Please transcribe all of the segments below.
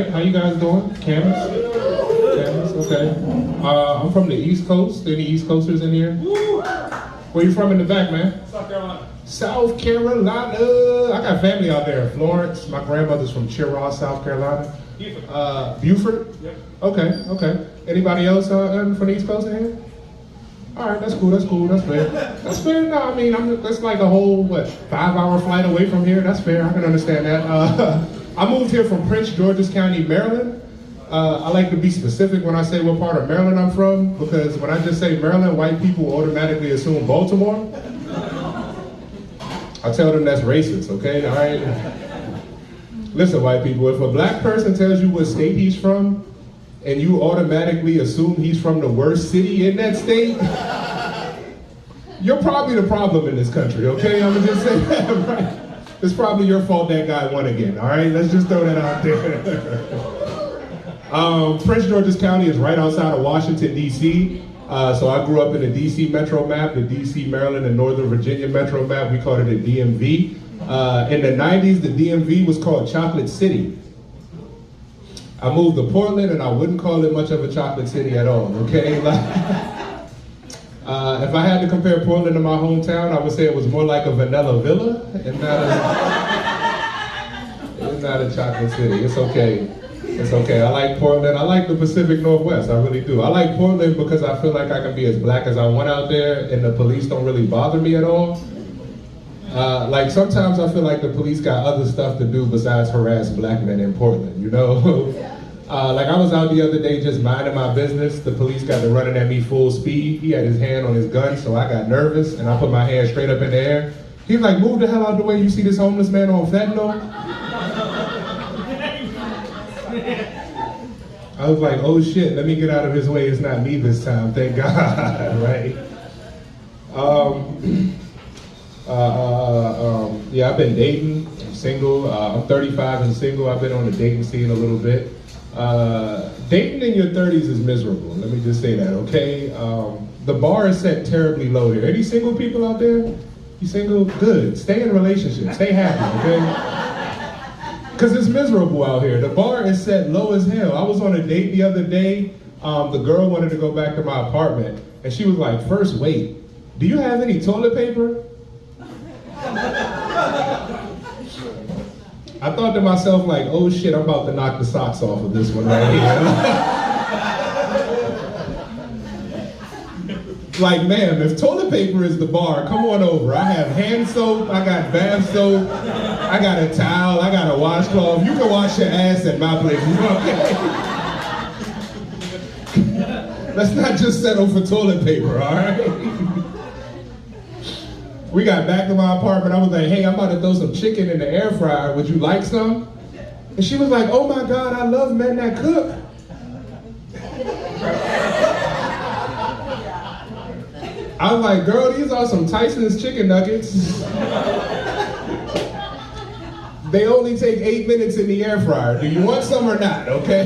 right, how you guys doing? Camas? Camas, okay. I'm from the East Coast. Any East Coasters in here? Where you from in the back, man? South Carolina. South Carolina. I got family out there in Florence. My grandmother's from Chirac, South Carolina. Beaufort. Beaufort? Yep. Okay. Anybody else from the East Coast in here? All right, that's cool, that's fair. That's fair, no, I mean, that's like a whole, 5-hour flight away from here. That's fair, I can understand that. I moved here from Prince George's County, Maryland. I like to be specific when I say what part of Maryland I'm from, because when I just say Maryland, white people automatically assume Baltimore. I tell them that's racist, okay, all right? Listen, white people, if a black person tells you what state he's from, and you automatically assume he's from the worst city in that state, you're probably the problem in this country, okay? I'm gonna just say that, right? It's probably your fault that guy won again, all right? Let's just throw that out there. Prince George's County is right outside of Washington, D.C. So I grew up in the D.C. Metro map, the D.C., Maryland, and Northern Virginia Metro map. We called it a DMV. In the 90s, the DMV was called Chocolate City. I moved to Portland, and I wouldn't call it much of a chocolate city at all, okay? If I had to compare Portland to my hometown, I would say it was more like a vanilla villa and not a chocolate city. It's okay. It's okay. I like Portland. I like the Pacific Northwest. I really do. I like Portland because I feel like I can be as black as I want out there, and the police don't really bother me at all. Like sometimes I feel like the police got other stuff to do besides harass black men in Portland, you know? Like I was out the other day just minding my business. The police got to running at me full speed. He had his hand on his gun, so I got nervous and I put my hand straight up in the air. He was like, move the hell out the way, you see this homeless man on fentanyl? I was like, oh shit, let me get out of his way, it's not me this time, thank God, right? Yeah, I've been dating, I'm single, I'm 35 and single, I've been on the dating scene a little bit. Dating in your 30s is miserable, let me just say that, okay? The bar is set terribly low here. Any single people out there? You single? Good, stay in a relationship, stay happy, okay? Because it's miserable out here. The bar is set low as hell. I was on a date the other day, the girl wanted to go back to my apartment, and she was like, first wait, do you have any toilet paper? I thought to myself like, oh shit, I'm about to knock the socks off of this one right here. Like, ma'am, if toilet paper is the bar, come on over. I have hand soap, I got bath soap, I got a towel, I got a washcloth. You can wash your ass at my place, okay? Let's not just settle for toilet paper, all right? We got back to my apartment. I was like, hey, I'm about to throw some chicken in the air fryer. Would you like some? And she was like, oh my God, I love men that cook. I was like, girl, these are some Tyson's chicken nuggets. They only take 8 minutes in the air fryer. Do you want some or not, okay?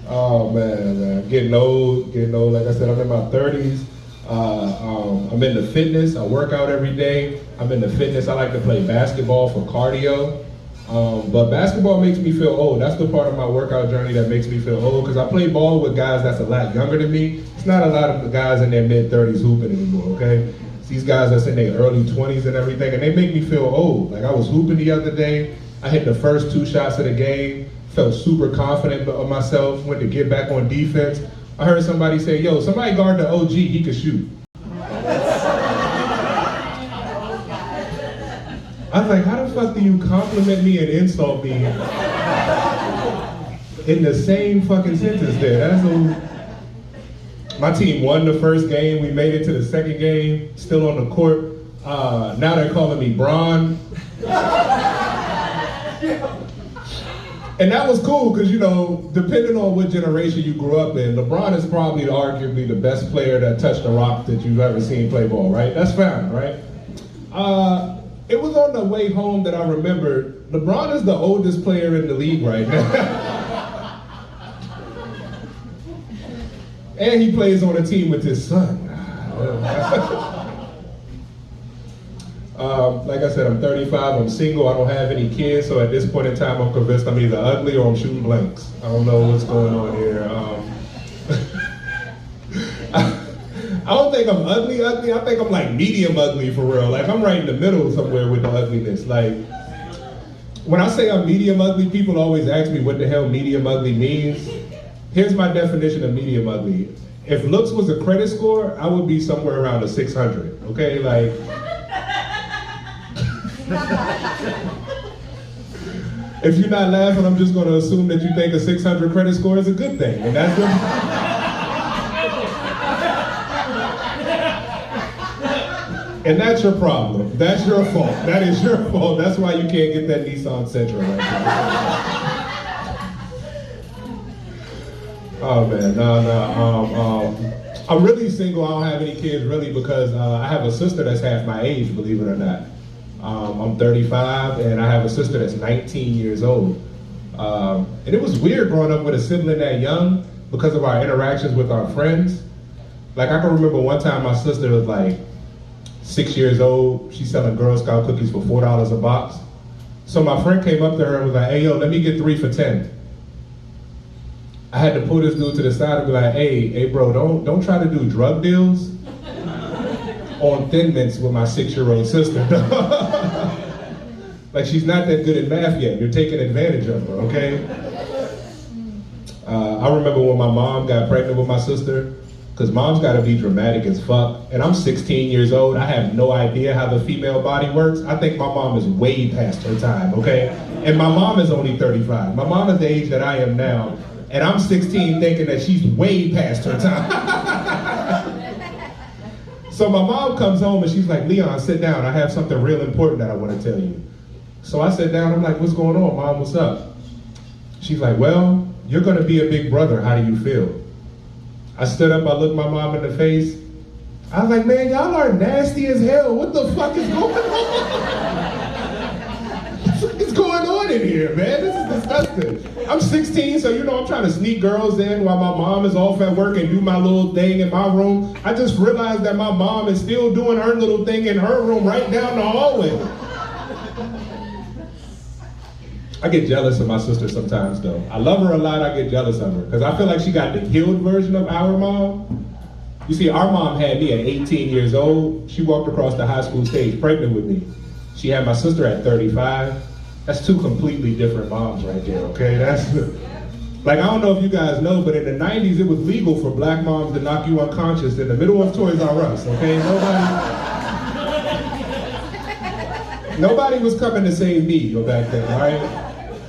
Oh man, getting old, like I said, I'm in my 30s. I'm into fitness, I work out every day. I'm into fitness, I like to play basketball for cardio. But basketball makes me feel old. That's the part of my workout journey that makes me feel old, because I play ball with guys that's a lot younger than me. It's not a lot of guys in their mid-30s hooping anymore, okay? It's these guys that's in their early 20s and everything, and they make me feel old. Like I was hooping the other day, I hit the first 2 shots of the game, felt super confident of myself, went to get back on defense. I heard somebody say, yo, somebody guard the OG, he could shoot. I was like, how the fuck do you compliment me and insult me in the same fucking sentence there? That's my team won the first game, we made it to the second game, still on the court. Now they're calling me Bron. And that was cool, because you know, depending on what generation you grew up in, LeBron is probably arguably the best player that touched a rock that you've ever seen play ball, right? That's fine, right? It was on the way home that I remembered, LeBron is the oldest player in the league right now. And he plays on a team with his son. Like I said, I'm 35, I'm single, I don't have any kids, so at this point in time, I'm convinced I'm either ugly or I'm shooting blanks. I don't know what's going on here. I don't think I'm ugly, I think I'm like medium ugly for real. Like I'm right in the middle somewhere with the ugliness. Like, when I say I'm medium ugly, people always ask me what the hell medium ugly means. Here's my definition of medium ugly. If looks was a credit score, I would be somewhere around a 600, okay? Like, if you're not laughing, I'm just gonna assume that you think a 600 credit score is a good thing, and that's good. And that's your problem. That's your fault. That is your fault. That's why you can't get that Nissan Sentra right now. Oh man, no. I'm really single. I don't have any kids really because I have a sister that's half my age, believe it or not. I'm 35 and I have a sister that's 19 years old. And it was weird growing up with a sibling that young because of our interactions with our friends. Like I can remember one time my sister was like 6 years old. She's selling Girl Scout cookies for $4 a box. So my friend came up to her and was like, hey yo, let me get 3 for 10. I had to pull this dude to the side and be like, hey bro, don't try to do drug deals on Thin Mints with my 6-year-old sister. Like she's not that good at math yet. You're taking advantage of her, okay? I remember when my mom got pregnant with my sister, because mom's gotta be dramatic as fuck. And I'm 16 years old, I have no idea how the female body works. I think my mom is way past her time, okay? And my mom is only 35. My mom is the age that I am now, and I'm 16 thinking that she's way past her time. So my mom comes home and she's like, Leon, sit down. I have something real important that I want to tell you. So I sit down, I'm like, what's going on, Mom, what's up? She's like, well, you're gonna be a big brother, how do you feel? I stood up, I looked my mom in the face. I was like, man, y'all are nasty as hell. What the fuck is going on? What is going on in here, man? This is disgusting. I'm 16, so you know I'm trying to sneak girls in while my mom is off at work and do my little thing in my room. I just realized that my mom is still doing her little thing in her room right down the hallway. I get jealous of my sister sometimes though. I love her a lot, I get jealous of her. Because I feel like she got the healed version of our mom. You see, our mom had me at 18 years old. She walked across the high school stage pregnant with me. She had my sister at 35. That's 2 completely different moms right there, okay? That's, like, I don't know if you guys know, but in the 90s, it was legal for black moms to knock you unconscious in the middle of Toys R Us, okay? Nobody was coming to save me back then, all right?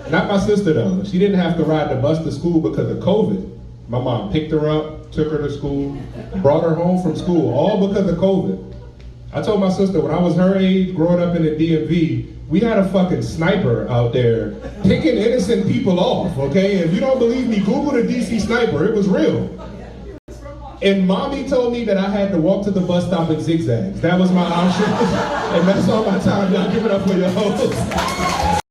Not my sister, though. She didn't have to ride the bus to school because of COVID. My mom picked her up, took her to school, brought her home from school, all because of COVID. I told my sister when I was her age, growing up in the DMV, we had a fucking sniper out there picking innocent people off, okay? If you don't believe me, Google the DC sniper, it was real. And mommy told me that I had to walk to the bus stop in zigzags. That was my option. And that's all my time. Y'all give it up for your host.